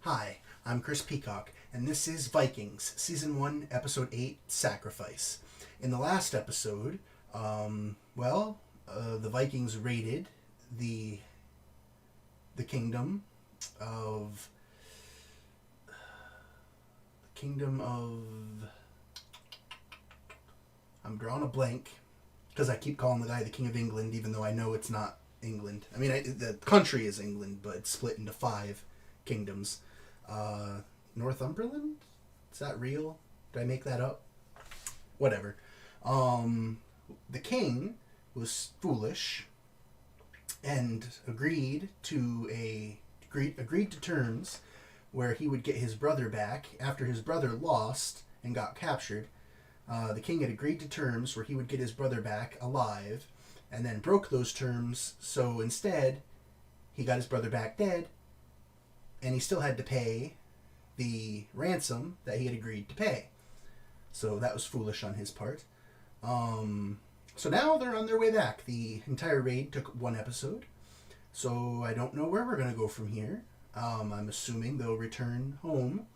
Hi, I'm Chris Peacock, and this is Vikings, Season 1, Episode 8, Sacrifice. In the last episode, the Vikings raided the kingdom of... I'm drawing a blank, because I keep calling the guy the King of England, even though I know it's not England. I mean, the country is England, but it's split into 5 kingdoms. Northumberland? Is that real? Did I make that up? Whatever. The king was foolish and agreed to terms where he would get his brother back after his brother lost and got captured. The king had agreed to terms where he would get his brother back alive, and then broke those terms, so instead he got his brother back dead, and he still had to pay the ransom that he had agreed to pay. So that was foolish on his part. So now they're on their way back. The entire raid took 1 episode, so I don't know where we're going to go from here. I'm assuming they'll return home,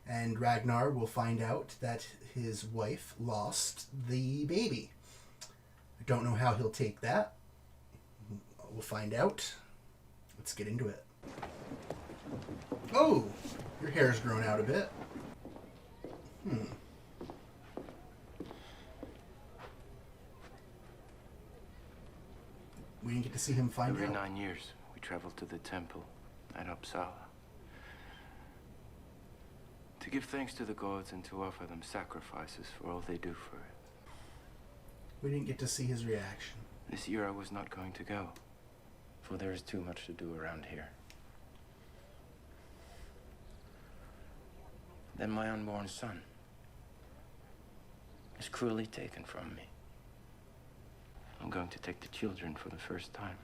and Ragnar will find out that his wife lost the baby. I don't know how he'll take that. We'll find out. Let's get into it. Oh, your hair's grown out a bit. We didn't get to see him find Every out. 9 years, we travel to the temple at Uppsala to give thanks to the gods and to offer them sacrifices for all they do for it. We didn't get to see his reaction. This year I was not going to go, for there is too much to do around here. Then my unborn son is cruelly taken from me. I'm going to take the children for the first time,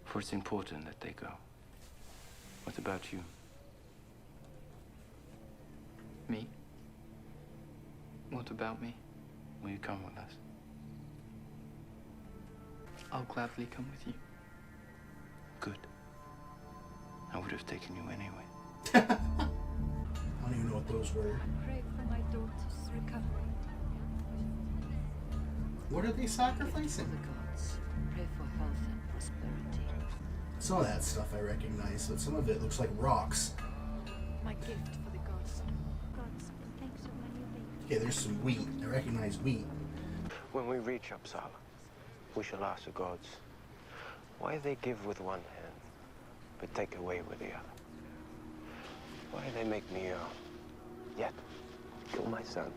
for it's important that they go. What about you? Me? What about me? Will you come with us? I'll gladly come with you. Good. I would have taken you anyway. I don't even know what those were. Pray for my daughter's recovery. What are they sacrificing? The gods. Pray for health and prosperity. Some of that stuff I recognize, but some of it looks like rocks. My gift for the gods. Gods, thanks for my new baby. Okay, there's some wheat. I recognize wheat. When we reach Uppsala, we shall ask the gods why they give with one hand, but take away with the other. Why they make me ill, yet kill my son.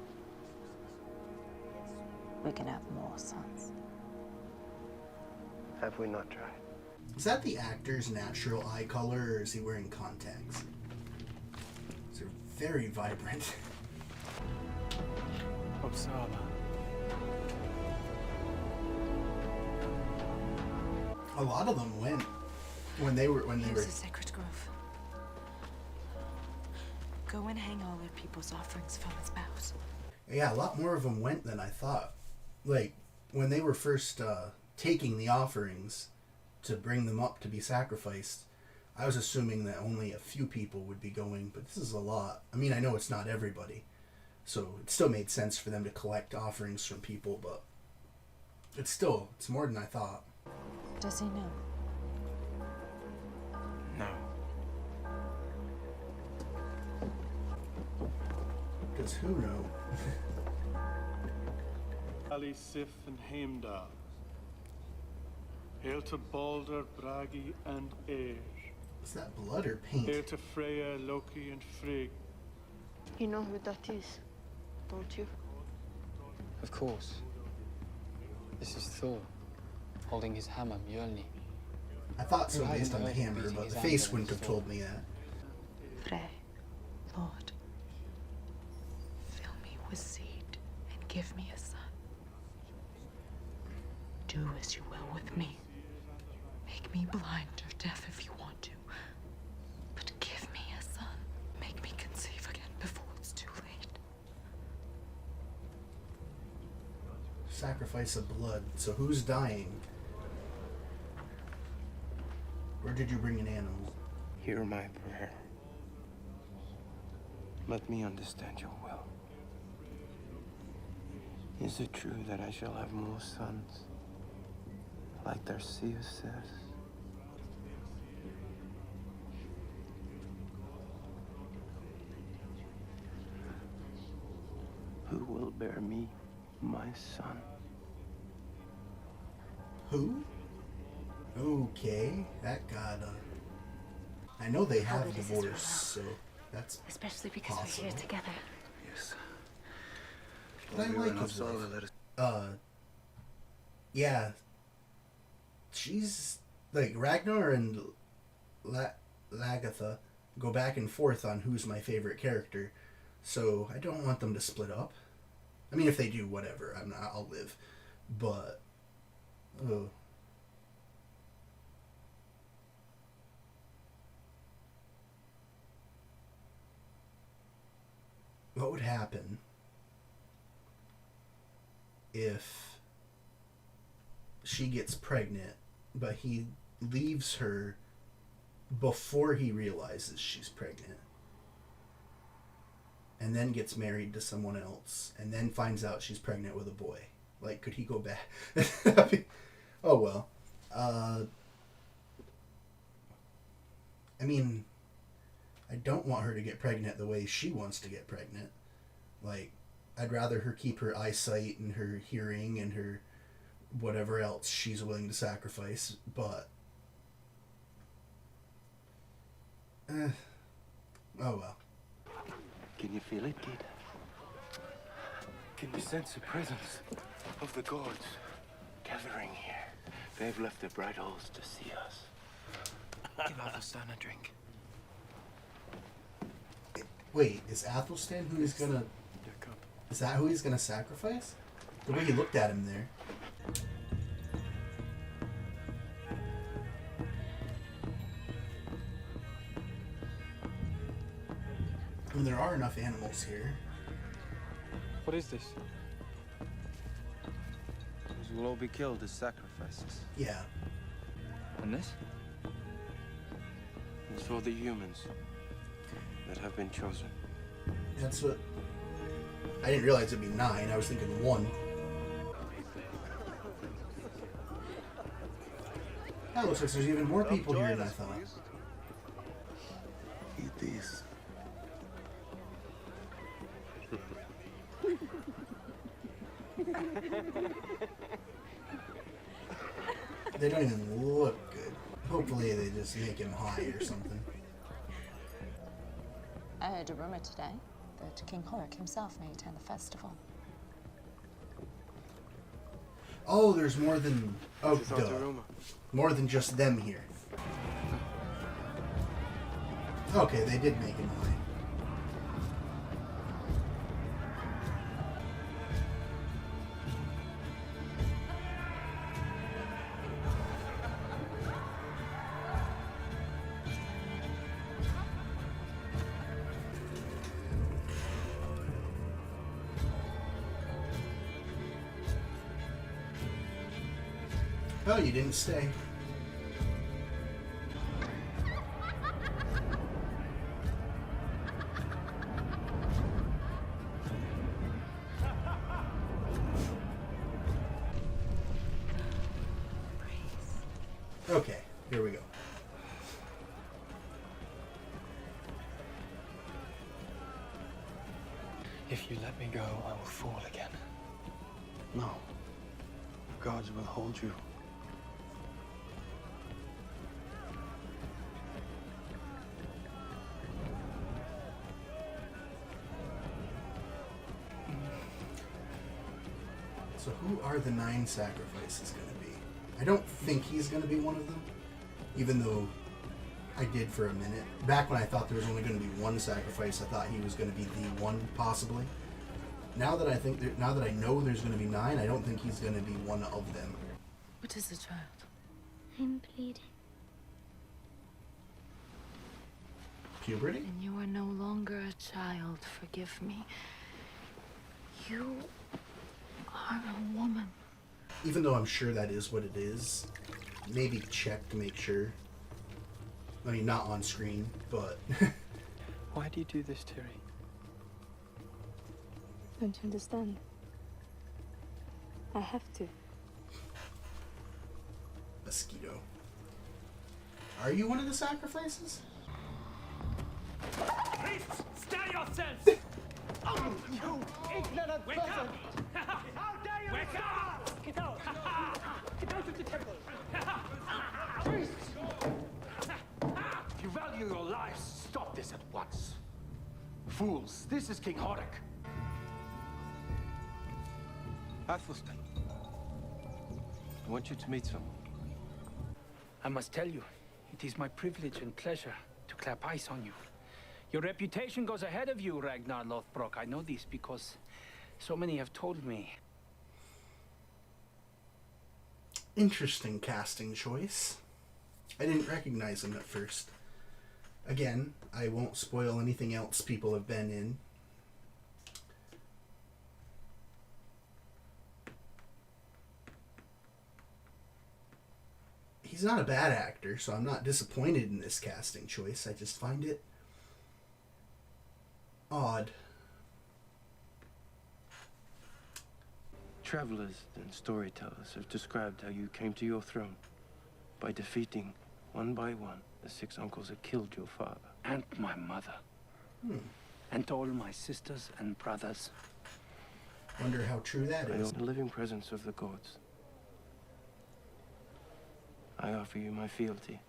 We can have more sons. Have we not tried? Is that the actor's natural eye color, or is he wearing contacts? They're very vibrant. Uppsala. A lot of them went when they were Here's the sacred grove. Go and hang all their people's offerings from its boughs. Yeah, a lot more of them went than I thought. Like, when they were first taking the offerings to bring them up to be sacrificed, I was assuming that only a few people would be going, but this is a lot. I mean, I know it's not everybody, so it still made sense for them to collect offerings from people, but it's more than I thought. Does he know? No. Does who know? Ali Sif and Heimdall. Hail to Balder, Bragi, and Eir. Is that blood or paint? Hail to Freya, Loki, and Frigg. You know who that is, don't you? Of course. This is Thor, holding his hammer, Mjolnir. I thought so Who based on the hasn't hammer, beating but his the face anger wouldn't have and told me that. Frey, Lord, fill me with seed and give me a son. Do as you will with me. Make me blind or deaf if you want to. But give me a son. Make me conceive again before it's too late. Sacrifice of blood. So who's dying? Or did you bring an animal? Hear my prayer. Let me understand your will. Is it true that I shall have more sons, like their seer says? Who will bear me, my son? Who? Okay, that got I know they have How good is this divorce, so for that's Especially because possible. we're here together. Yes. But I like his wife. Yeah. She's like Ragnar and Lagatha go back and forth on who's my favorite character, so I don't want them to split up. I mean, if they do, whatever. I'll live, but what would happen if she gets pregnant, but he leaves her before he realizes she's pregnant, and then gets married to someone else, and then finds out she's pregnant with a boy? Like, could he go back? Oh well. I mean, I don't want her to get pregnant the way she wants to get pregnant. Like, I'd rather her keep her eyesight and her hearing and her whatever else she's willing to sacrifice, but oh well. Can you feel it, kid? Can you sense the presence of the gods gathering here? They've left their bright halls to see us. Give Athelstan a drink. Wait, is Athelstan who he's gonna... Is that who he's gonna sacrifice? The way he looked at him there. I mean, there are enough animals here. What is this? Those will all be killed as sacrifices. Yeah. And this? It's for the humans that have been chosen. That's what... I didn't realize it'd be 9. I was thinking 1. That looks like there's even more people here than I thought. Eat these. They don't even look good. Hopefully they just make him high or something. I heard a rumor today that King Horik himself may attend the festival. Oh, there's more than... Oh, It's not a duh. rumor. More than just them here. Okay, they did make him high. Oh, you didn't stay. Okay, here we go. If you let me go, I will fall again. No. The gods will hold you. So who are the 9 sacrifices going to be? I don't think he's going to be one of them, even though I did for a minute. Back when I thought there was only going to be 1 sacrifice, I thought he was going to be the one, possibly. Now that I know there's going to be 9, I don't think he's going to be one of them. What is the child? I'm bleeding. Puberty? And you are no longer a child, forgive me. You are a woman. Even though I'm sure that is what it is, maybe check to make sure. I mean, not on screen, but... Why do you do this, Tiri? Don't you understand? I have to. Mosquito. Are you one of the sacrifices? Priests, stir yourselves! You ignorant Wake up! peasant! How dare you! Wake up! Get out! Get out of the temple! Priests! If you value your lives, stop this at once. Fools, this is King Horik. Athelstan, I want you to meet someone. I must tell you, it is my privilege and pleasure to clap eyes on you. Your reputation goes ahead of you, Ragnar Lothbrok. I know this because so many have told me. Interesting casting choice. I didn't recognize him at first. Again, I won't spoil anything else people have been in. He's not a bad actor, so I'm not disappointed in this casting choice. I just find it odd. Travelers and storytellers have described how you came to your throne by defeating, one by one, the 6 uncles that killed your father. And my mother. And all my sisters and brothers. Wonder how true that I is. own the living presence of the gods. I offer you my fealty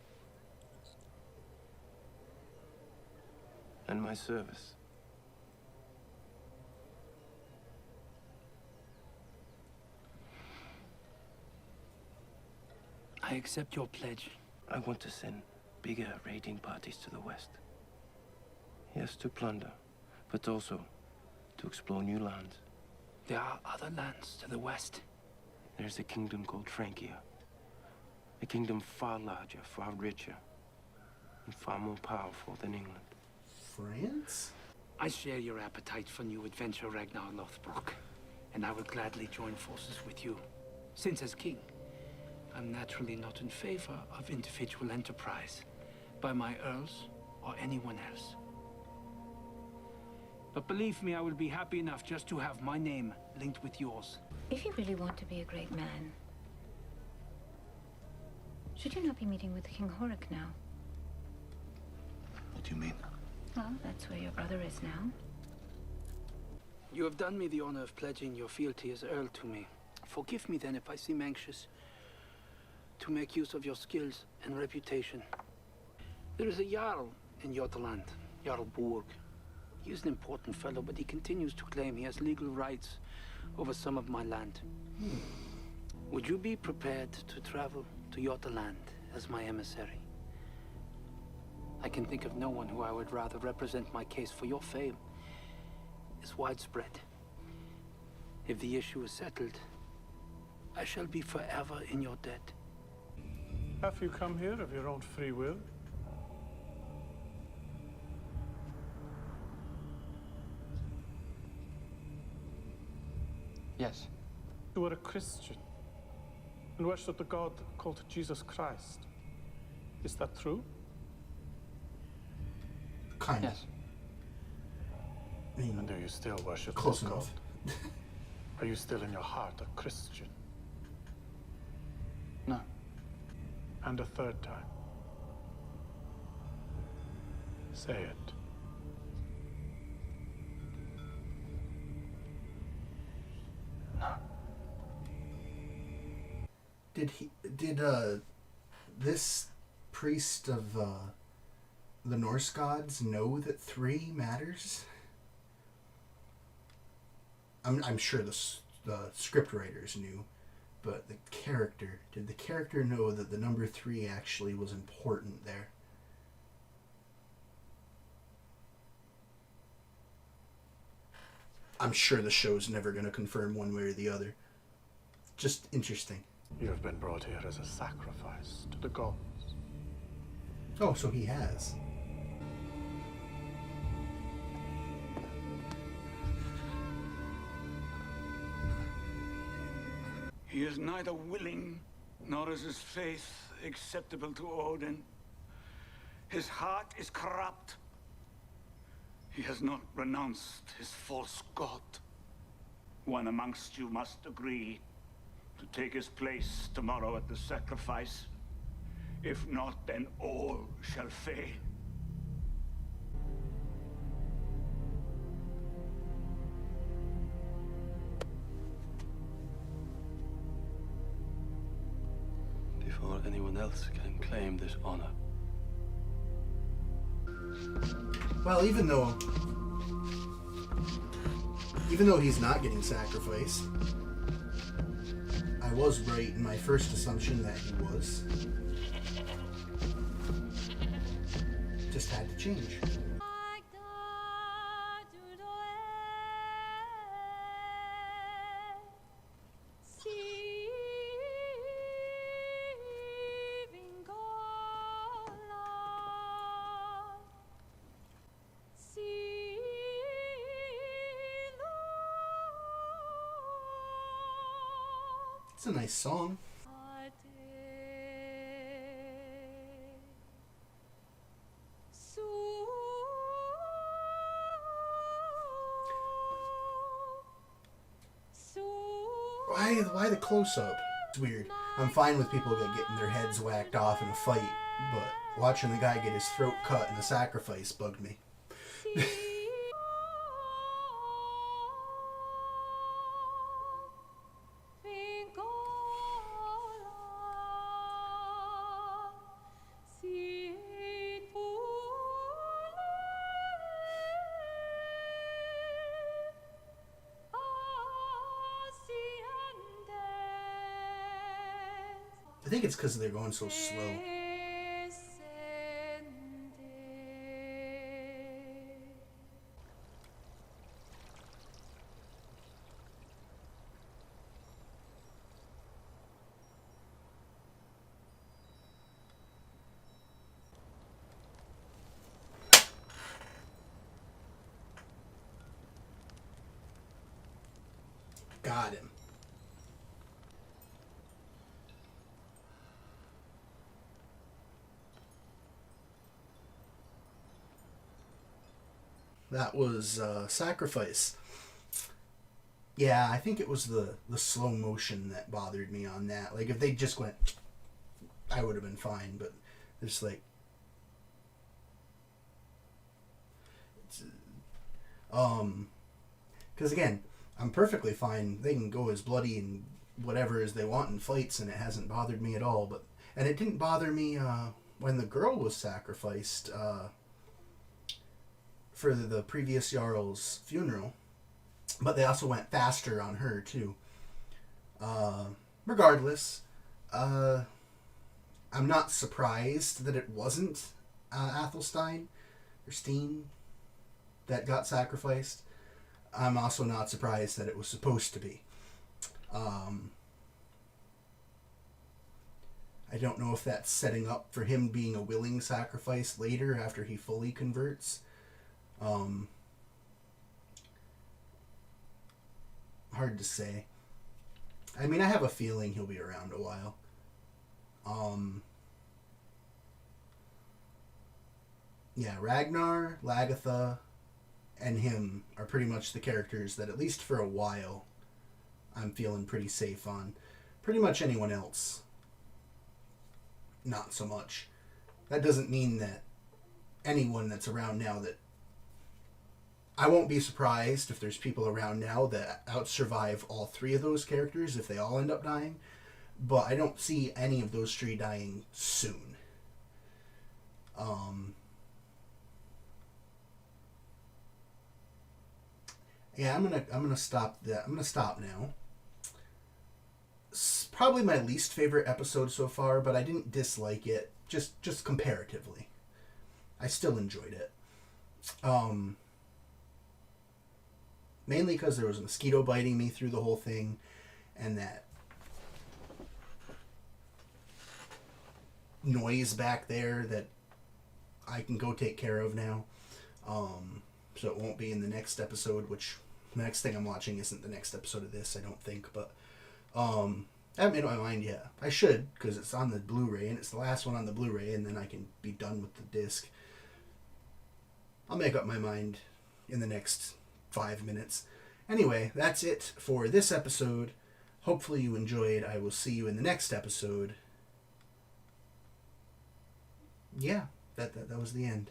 and my service. I accept your pledge. I want to send bigger raiding parties to the west. Yes, to plunder, but also to explore new lands. There are other lands to the west. There's a kingdom called Francia. A kingdom far larger, far richer, and far more powerful than England. France? I share your appetite for new adventure, Ragnar Lothbrok, and I will gladly join forces with you. Since as king, I'm naturally not in favor of individual enterprise by my earls or anyone else. But believe me, I will be happy enough just to have my name linked with yours. If you really want to be a great man, should you not be meeting with King Horik now? What do you mean? Well, that's where your brother is now. You have done me the honor of pledging your fealty as Earl to me. Forgive me then if I seem anxious to make use of your skills and reputation. There is a Jarl in Jotunland, Jarl Borg. He is an important fellow, but he continues to claim he has legal rights over some of my land. Would you be prepared to travel to Jotunland as my emissary? I can think of no one who I would rather represent my case, for your fame is widespread. If the issue is settled, I shall be forever in your debt. Have you come here of your own free will? Yes. You are a Christian and worship the God called Jesus Christ. Is that true? Kind of. Yes. I mean, And do you still worship close this God? enough. Are you still in your heart a Christian? No. And a third time. Say it. Did this priest of the Norse gods know that 3 matters? I'm sure the script writers knew, but did the character know that the number 3 actually was important there? I'm sure the show's never going to confirm one way or the other. Just interesting. You have been brought here as a sacrifice to the gods. Oh, so he has. He is neither willing, nor is his faith acceptable to Odin. His heart is corrupt. He has not renounced his false god. One amongst you must agree to take his place tomorrow at the sacrifice. If not, then all shall fail. Before anyone else can claim this honor. Well, even though he's not getting sacrificed, I was right in my first assumption that he was. Just had to change. It's a nice song. Why the close-up? It's weird. I'm fine with people getting their heads whacked off in a fight, but watching the guy get his throat cut in the sacrifice bugged me. I think it's because they're going so slow. Got him. That was Sacrifice. Yeah, I think it was the slow motion that bothered me on that. Like, if they just went, I would have been fine, but there's like... Because again, I'm perfectly fine. They can go as bloody and whatever as they want in fights, and it hasn't bothered me at all. And it didn't bother me when the girl was sacrificed for the previous Jarl's funeral, but they also went faster on her too. Regardless, I'm not surprised that it wasn't Athelstan or Steen that got sacrificed. I'm also not surprised that it was supposed to be. I don't know if that's setting up for him being a willing sacrifice later after he fully converts. Hard to say. I mean, I have a feeling he'll be around a while. Yeah, Ragnar, Lagatha, and him are pretty much the characters that, at least for a while, I'm feeling pretty safe on. Pretty much anyone else, not so much. That doesn't mean that anyone that's around now that... I won't be surprised if there's people around now that outsurvive all three of those characters if they all end up dying, but I don't see any of those three dying soon. Yeah, I'm gonna stop that. I'm gonna stop now. It's probably my least favorite episode so far, but I didn't dislike it. Just comparatively, I still enjoyed it. Mainly because there was a mosquito biting me through the whole thing, and that noise back there that I can go take care of now. So it won't be in the next episode, which the next thing I'm watching isn't the next episode of this, I don't think. But I haven't made up my mind yet. I should, because it's on the Blu-ray, and it's the last one on the Blu-ray, and then I can be done with the disc. I'll make up my mind in the next 5 minutes. Anyway, that's it for this episode. Hopefully you enjoyed. I will see you in the next episode. Yeah, that was the end.